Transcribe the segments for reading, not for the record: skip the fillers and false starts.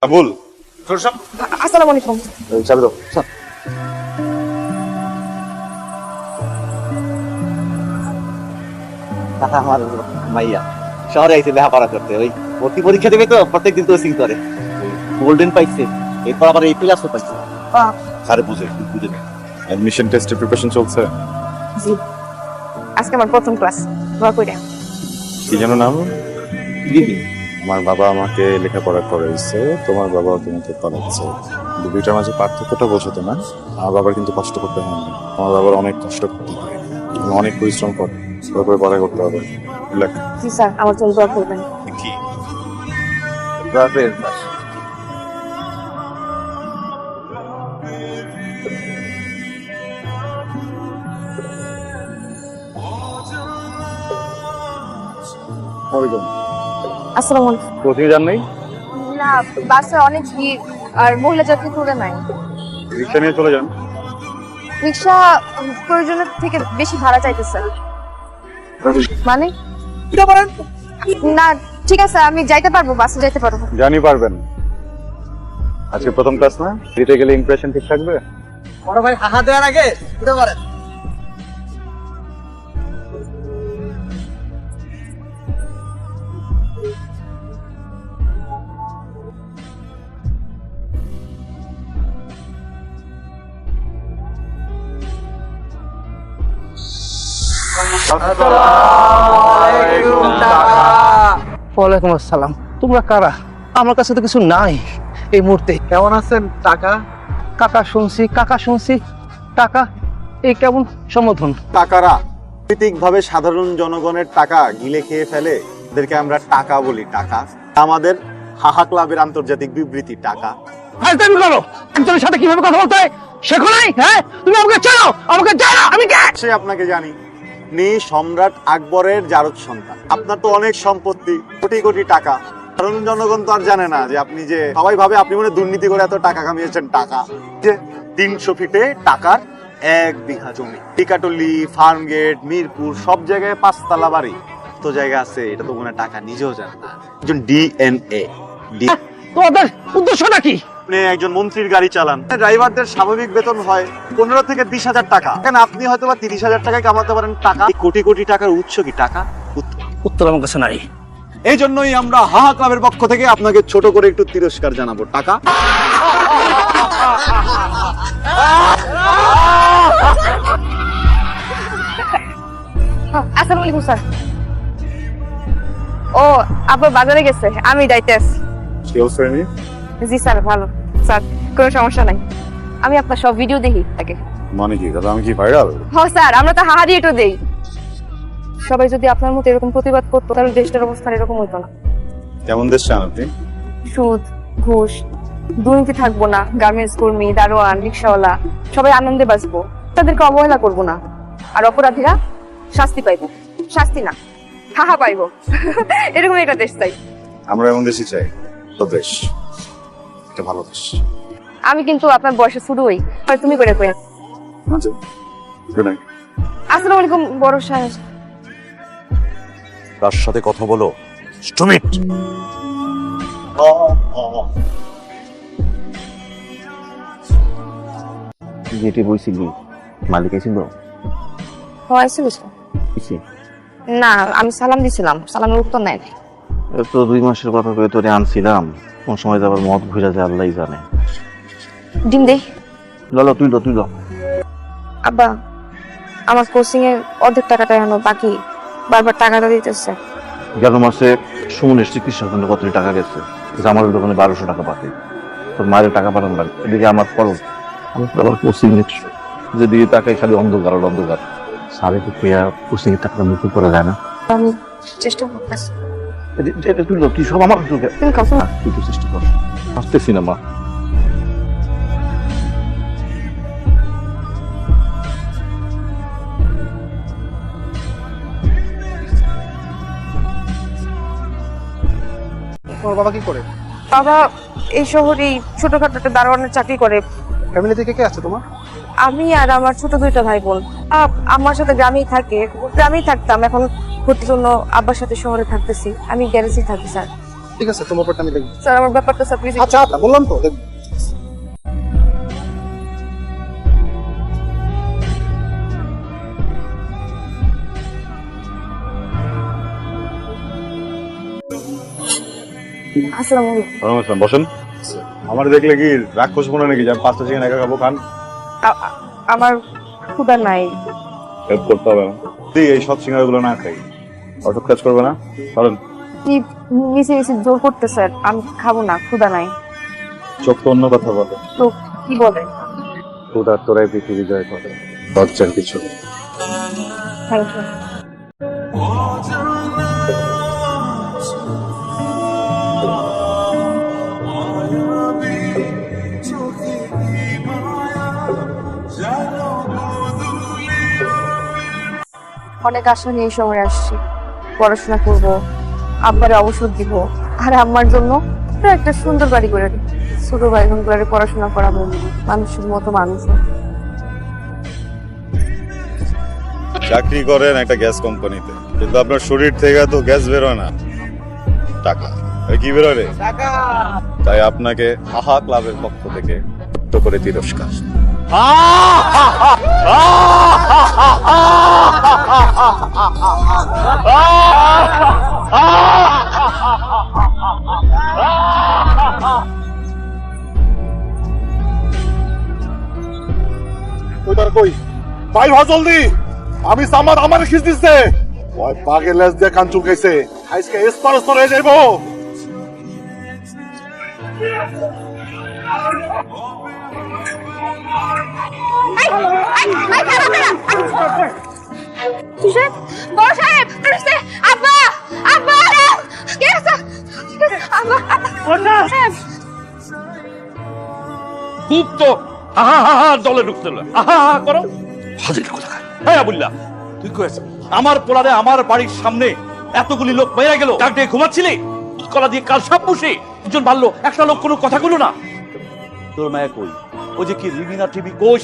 আবুল আসসালামু আলাইকুম। চাবি দাও। আমার মাইয়া শহরে আইছে লেখাপড়া করতে, ওই ভর্তি পরীক্ষা দেবে তো প্রত্যেকদিন কোচিং করে, গোল্ডেন পাইছে, এরপর আবার এই প্লাসও পাইছে। আরে বুঝে অ্যাডমিশন টেস্টের প্রিপারেশন চলছে। জি, আজকে আমার প্রথম ক্লাস। দোয়া কইরা। কি যেন নাম? দিদি আমার বাবা আমাকে লেখাপড়া করাইছে, তোমার বাবাও তোমাকে পড়াচ্ছে। দুইটার মাঝে পার্থক্যটা বোঝাতো না। আমার বাবার কিন্তু কষ্ট করতে হয় না, আমার বাবার অনেক কষ্ট করতে হয়, অনেক পরিশ্রম করে, তারপরে পড়াই করতে হবে। লেখ। জি স্যার, আমার জন্য দোয়া করবেন। কি আসসালামু আলাইকুম। কোচিং যান নাই? না, বাসে অনেক ভিড় আর মহিলা যাত্রী তুলে নাই। রিক্সা নিয়ে চলে যান। রিক্সা প্রয়োজনের থেকে বেশি ভাড়া চাইতেছে। মানে না, ঠিক আছে, আমি যাইতে পারবো, বাসে যাইতে পারবো। জানি পারবেন। আজকে প্রথম ক্লাস না, দিতে গেলে ইমপ্রেশন ঠিক থাকবে। বড় ভাই হাহা দেওয়ার আগে উঠে পারেন। ওয়ালাইকুম আসসালাম। তোমরা কারা? আমার কাছে তো কিছু নাই এই মুহূর্তে। কেমন আছেন টাকা? কাকা শুনছি টাকা, এই কেমন সম্বোধন? টাকারা প্রাকৃতিকভাবে সাধারণ জনগণের টাকা গিলে খেয়ে ফেলে, এদেরকে আমরা টাকা বলি। টাকা আমাদের হাহা ক্লাবের আন্তর্জাতিক বিবৃতি টাকা। ফাইজলামি করো। একজনের সাথে কিভাবে কথা বলতে হয় শেখো নাই? হ্যাঁ, তুমি আমাকে জানো, আমি কে? সে আপনাকে জানি, আপনি সম্রাট আকবরের জারদ সন্তান। আপনার তো অনেক সম্পত্তি, কোটি কোটি টাকা। সাধারণ জনগণ তো আর জানে না যে আপনি, যে সবাই ভাবে আপনি মনে দুর্নীতি করে এত টাকা কামিয়েছেন। টাকা যে 300 ফিটে টাকার 1 বিঘা জমি, টিকাটলি, ফার্মগেট, মিরপুর সব জায়গায় 5 তলা বাড়ি, তো জায়গা আছে। এটা তো মনে হয় টাকা নিজেও জানে না। একজন ডিএনএ তোমাদের উদ্দেশ্যটা কি? আপনি একজন মন্ত্রীর গাড়ি চালান, ড্রাইভারদের স্বাভাবিক বেতন হয় 15 থেকে 20,000 টাকা। এখানে আপনি হয়তো বা 30,000 টাকায় কামাতে পারেন টাকা। এই কোটি কোটি টাকার উৎস কি? টাকা। উত্তর আমার কাছে নাই। এই জন্যই আমরা হাহা ক্লাবের পক্ষ থেকে আপনাকে ছোট করে একটু তিরস্কার জানাবো। টাকা আসসালামু আলাইকুম স্যার। ও, আব্বা বাজারে গেছে, আমি যাইতে আছি। জি স্যার, ভালো স্যার, কোনো সমস্যা নাই। আমি আপনার সব ভিডিও দেখি তাকে। মানে কি দাদা, আমি কি ভাইরাল? হ্যাঁ স্যার, আমরা তো হাহারি এটো দেই। সবাই যদি আপনার মতো এরকম প্রতিবাদ করতো, তাহলে দেশটার অবস্থা এরকম হতো না। কেমন দেশ চান আপনি? সুদ, ঘুষ, দুর্নীতি থাকবো না। গার্মেন্টস কর্মী, দারোয়ান, রিক্সাওয়ালা সবাই আনন্দে বাঁচবো, তাদেরকে অবহেলা করবো না। আর অপরাধীরা শাস্তি পাইবো, শাস্তি না হাহা পাইবো। এরকম একটা দেশ চাই। আমরা এমন দেশই চাই, তো দেশ একটা ভালো দেশ। আমি কিন্তু আপনার বয়সে শুরু হই, তুমি করে কই। আচ্ছা, গুড নাইট। আসসালামু আলাইকুম বড় সাহেব। তার সাথে কথা বলো, স্টুপিড। যেটি বইছিলি মালিক এসেছিল? হয়েছিল না, আমি সালাম দিছিলাম, সালামের উত্তর নাই। তো 2 মাসের কথা কয়ে তোরে আনছিলাম, কোন সময় যাবার মত ঘুরে যায় আল্লাহই জানে। ডিম দেই। ললো তুই লো। আব্বা, আমার কোচিং এর অর্ধেক টাকাটা এখনো বাকি, বারবার টাকাটা দিতেছে। গেল মাসে সুমনের চিকিৎসার জন্য কত টাকা গেছে, জামালের দোকানে 1200 টাকা পাতে। তোর মায়ের টাকা পাঠানো লাগে, এদিকে আমার খরচ, আবার কোচিং যেদিকে টাকায় খালি অন্ধকার আর অন্ধকার। সারে তো কোচিং এর টাকাটা মুকুব করা যায় না। আমি চেষ্টা করতেছি। তুই সব আমার চোখে, তুমি কত তুই তো চেষ্টা কর। আসতেছি না মা। তোমার বাবা কি করে? বাবা এই শহরেই ছোটখাটো একটা দারোয়ানের চাকরি করে। ফ্যামিলি থেকে কে আছে তোমার? আমি আর আমার ছোট 2টা ভাই বোন। আমার সাথে গ্রামেই থাকে, গ্রামেই থাকতাম। এখন ভর্তির জন্য আব্বার সাথে শহরে থাকতেছি। আমি গ্যারেজেই থাকি স্যার। ঠিক আছে তোমার পরটা আমি দেখবো। স্যার আমার ব্যাপারটা স্যার প্লিজ আচ্ছা আচ্ছা বললাম তো দেখবো। আসসালামু আলাইকুম। আসসালাম, বসেন। আমার দেখলে কি রাক্ষস মনে নাকি যে আমি 5টা চিকেন একা খাবো? খান, আমার ক্ষুধা নাই। হেল্প করতে হবে না। তুই এই সব সিঙ্গারগুলো না খাই, অসৎ কাজ করবে না। কারণ কি মিশে মিশে জোর করতে স্যার, আমি খাবো না, ক্ষুধা নাই। চোখ তো অন্য কথা বলে। তো কি বলে? তোরা তোরাই পৃথিবী জয় করে, লজ্জার কিছু নেই। Thank you. অনেক আশা নিয়ে এই সময় আসছি, পড়াশোনা করব, আব্বারে অবসর দিব, আর আম্মার জন্য একটা সুন্দর বাড়ি করে দিব, ছোট ভাই বোনগুলারে পড়াশোনা করাবো, মানুষের মতো মানুষ। চাকরি করেন একটা গ্যাস কোম্পানিতে, কিন্তু আপনার শরীর থেকে তো গ্যাস বেরোয় না, টাকা। এই কি বেরোয় রে? তাই আপনাকে হাহা ক্লাবের পক্ষ থেকে তো করে তিরস্কার। কই ভাই ভাই জলদি, আমি সামাদ আমার খিস দিচ্ছে ওই বাঘের লেজ দিয়ে কান চুলকাইছে, আজকে এসপার হয়ে যাইবো। বড় সাহেব, আব্বা আব্বা কে আছে? আব্বা খুব তো আহা হা হা দলে ঢুকতে আহা হা করো হাজির কথা। হ্যাঁ আবুল্লাহ, তুই কই আছিস? আমার পোলারে আমার বাড়ির সামনে এতগুলি লোক বাইরে গেল, ডাক দিয়ে ঘুমাচ্ছিলি? কলা দিয়ে কাল সাপ বসে একজন মারলো, একটা লোক কোনো কথা বললো না। তোর মায়া কই? ওই যে কি রিমিনা টিভি কই?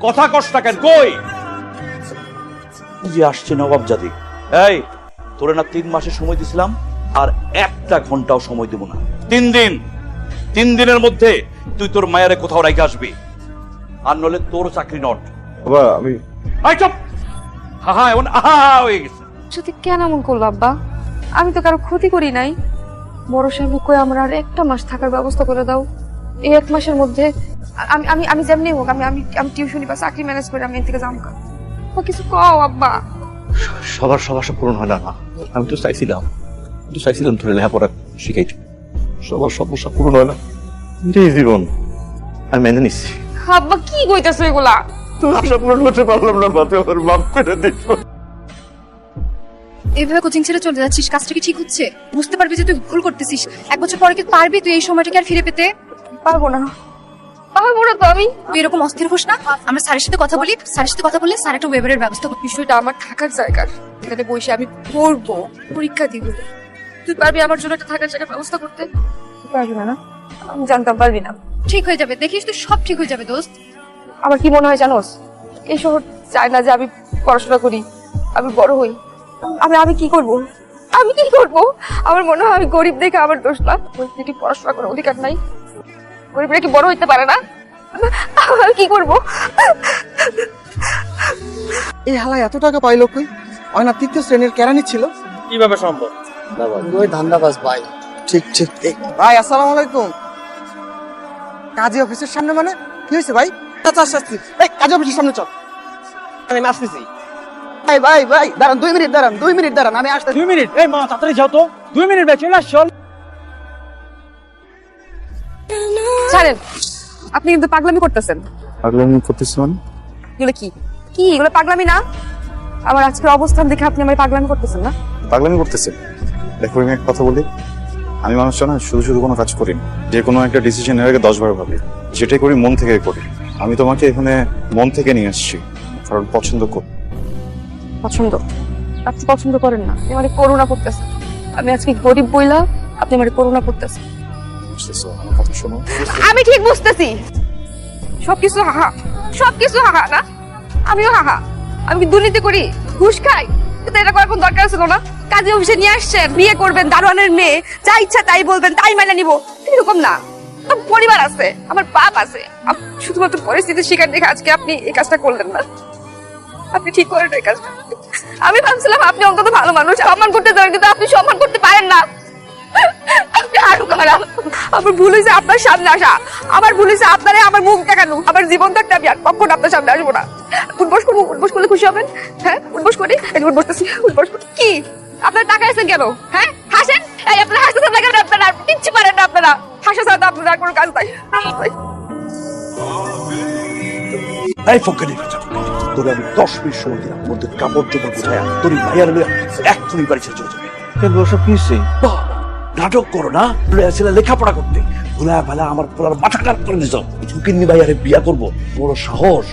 কথা কষ্ট কেন কই? যে আসছে নবাব জাদি। এই তোরে না 3 মাসের সময় দিছিলাম, আর 1টা ঘন্টাও সময় দেব না। 3 দিন, 3 দিনের মধ্যে তুই তোর মায়ারে কোথাও রেখে আসবি, আর নলে তোর চাকরি নট। বাবা আমি চুপ। হা হা এমন আহা হয়ে গেছে। সত্যি কেন এমন করলো আব্বা? আমি তো কারো ক্ষতি করি নাই। বড় সাহেব কই আমরা আর একটা মাস থাকার ব্যবস্থা করে দাও। এই 1 মাসের মধ্যে আমি আমি আমি যেমনি হোক আমি আমি আমি টিউশনি বা চাকরি ম্যানেজ করে আমি এর থেকে যাবো। ও কিছু কও আব্বা। সবার সমস্যা পূরণ হয় না। আমি তো চাইছিলাম তোর লেখাপড়া শিখাইতে, সবার সমস্যা পূরণ হয় না। এটাই জীবন, আমি মেনে নিচ্ছি। আব্বা কি কইতাছো এগুলা? তোর আশা পূরণ করতে পারলাম না, বাতে আমার মাফ করে দিস। এভাবে কোচিং ছেড়ে চলে যাচ্ছিস, কাজটা কি ঠিক হচ্ছে? বুঝতে পারবি যে তুই ভুল করতেছিস। 1 বছর পরে কি পারবি তুই এই সময়টাকে আর ফিরে পেতে? পারবো না তো আমি। তুই এরকম অস্থির হোস না। আমরা স্যারের সাথে কথা বলি, স্যারের সাথে কথা বললে স্যার একটা ওয়েবারের ব্যবস্থা করবে। বিষয়টা আমার থাকার জায়গা, এখানে বসে আমি পড়বো, পরীক্ষা দিব। তুই পারবি আমার জন্য একটা থাকার জায়গার ব্যবস্থা করতে? তুই পারবি না? না আমি জানতাম পারবি না। ঠিক হয়ে যাবে, দেখিস তুই, সব ঠিক হয়ে যাবে দোস্ত। আমার কি মনে হয় জানোস, এই শহর চায় না যে আমি পড়াশোনা করি, আমি বড় হই। আমি কি করব? আমার মনে হয় আমি গরিব দেখে আমার দোষ না। গরিবদের কি পড়াশোনা করার অধিকার নাই? গরিবরা কি বড় হইতে পারে না? আমি কি করব? এই হালা এত টাকা পাইলো কই? ওই না 3য় শ্রেণীর কেরানি ছিল। কিভাবে সম্ভব? ওই ধান্দাবাজ ভাই। ঠিক ঠিক ঠিক। ভাই আসসালামু আলাইকুম। কাজী অফিসের সামনে মানে কি হয়েছে ভাই? আচ্ছা শাস্তি, এই কাজী অফিসের সামনে চল, আমি আসতেছি। ভাই ভাই ভাই দাঁড়ান, 2 মিনিট দাঁড়ান, 2 মিনিট দাঁড়ান, আমি আসতেছি। 2 মিনিট? এই মা তাড়াতাড়ি যাও তো, 2 মিনিট বেঁচে না চল। ছাড়েন, আপনি কিন্তু পাগলামি করতেছেন। পাগলামি করতেছি মানে? এগুলো কি কি এগুলো পাগলামি না? আমার আজকের অবস্থান দেখে আপনি আমার পাগলামি করতেছেন না? পাগলামি করতেছে? দেখো আমি একটা কথা বলি, আমি মানুষটা না শুধু শুধু কোনো কাজ করি না। যে কোনো একটা ডিসিশন এর আগে 10 বার ভাবি, যেটাই করি মন থেকে করি। আমি তোমাকে এখানে মন থেকে নিয়ে আসছি, কারণ পছন্দ করি। পছন্দ? আপনি পছন্দ করেন না, আপনি আমার করুণা করতেছেন। আমি আজকে গরিব বইলা আপনি আমার করুণা করতেছেন। বুঝতেছো? আমার কথা শোনো। আমি ঠিক বুঝতেছি, সবকিছু হাহা, সবকিছু হাহা না? আমিও হাহা। আমি কি দুর্নীতি করি, ঘুষ খাই? কিন্তু এটা করার কোন দরকার ছিল না? কাজী অফিসে নিয়ে আসছেন, বিয়ে করবেন, দারোয়ানের মেয়ে, যা ইচ্ছা তাই বলবেন, তাই মাইনা নিব, এরকম না। আমার পরিবার আছে, আমার বাপ আছে। শুধুমাত্র পরিস্থিতির শিকার দেখে আজকে আপনি এই কাজটা করলেন না। আপনি ঠিক করেন এই কাজটা। আমি ভাবছিলাম আপনি অন্তত ভালো মানুষ, সম্মান করতে চান, কিন্তু আপনি সম্মান করতে পারেন না। আপনি আরো খারাপ। আমার ভুল হয়েছে আপনার সামনে আসা, আমার ভুল হয়েছে আপনারে আমার মুখ দেখানো। আমার জীবন থাকতে আমি আর কখনো আপনার সামনে আসবো না। উঠবস করবো, উঠবস করলে খুশি হবেন? হ্যাঁ, উঠবস করি, উঠবসতেছি, উঠবস করি। কি আপনার টাকা আছেন কেন? হ্যাঁ, হাসেন। এই আপনারা হাসতেছেন না কেন? আপনারা কিচ্ছু পারেন না। আপনারা হাসা ছাড়া তো আপনার আর কোনো কাজ নাই। এই ফকরি তোরে আমি 10 মিনিট সময় দিলাম, মধ্যে কাপড় চোপড় বুঝায়া তোর ভাইয়ার লইয়া এক্ষুনি বাড়ি ছেড়ে চলে যাবে। কেন ওসব কি হচ্ছে? নাটক করো না, লইয়া ছেলে লেখাপড়া করতে ভুলা ভালা আমার পোলার মাথা খারাপ করে দিছ। ফকিন্নি ভাইয়ারে বিয়া করবো, বড় সাহস।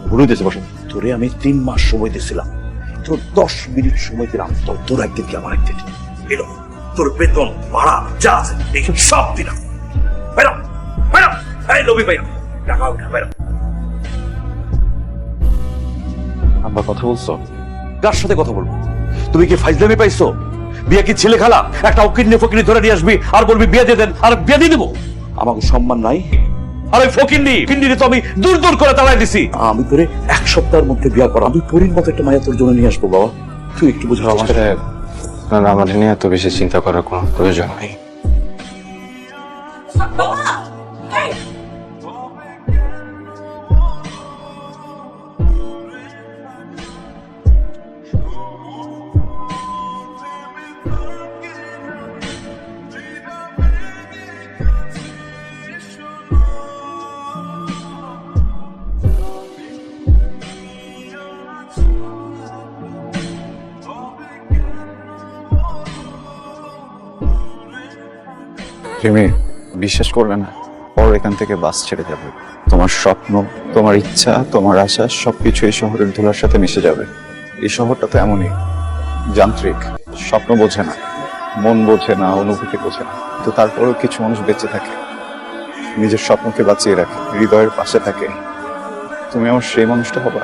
ভুল হইতেছে বসেন। তোরে আমি 3 মাস সময় দিয়েছিলাম, তোর 10 মিনিট সময় দিলাম, তোর একদিন কি আমার একদিন এলো। তোর বেতন ভাড়া যা আছে এইসব সব দিলাম। বেরো বেরো, এই লবি ভাইয়া টাকা উঠা বেরো। আব্বা কথা বলছো? কার সাথে কথা বলবো? তুমি কি ফাইজলামি পাইছো? বিয়ে কি ছেলে খেলা? একটা অকিন্নি ফকিন্নি ধরে নিয়ে আসবি আর বলবি বিয়ে দিয়ে দেন, আর বিয়ে দিয়ে দেবো? আমাকে সম্মান নাই? আর ওই ফকিন্নি কিন্নি তো আমি দূর দূর করে তাড়াই দিছি। আমি তোরে 1 সপ্তাহের মধ্যে বিয়ে করা, আমি পরীর মতো একটা মায়া তোর জন্য নিয়ে আসবো। বাবা তুই একটু বুঝা আমার। আমাদের নিয়ে এত বেশি চিন্তা করার কোনো প্রয়োজন নেই। রিমি, বিশ্বাস করবে না, পর এখান থেকে বাস ছেড়ে যাবে। তোমার স্বপ্ন, তোমার ইচ্ছা, তোমার আশা সবকিছু এই শহরের ধুলার সাথে মিশে যাবে। এই শহরটা তো এমনই যান্ত্রিক, স্বপ্ন বোঝে না, মন বোঝে না, অনুভূতি বোঝে না। তো তারপরেও কিছু মানুষ বেঁচে থাকে, নিজের স্বপ্নকে বাঁচিয়ে রাখে, হৃদয়ের পাশে থাকে। তুমি আমার সেই মানুষটা হবা।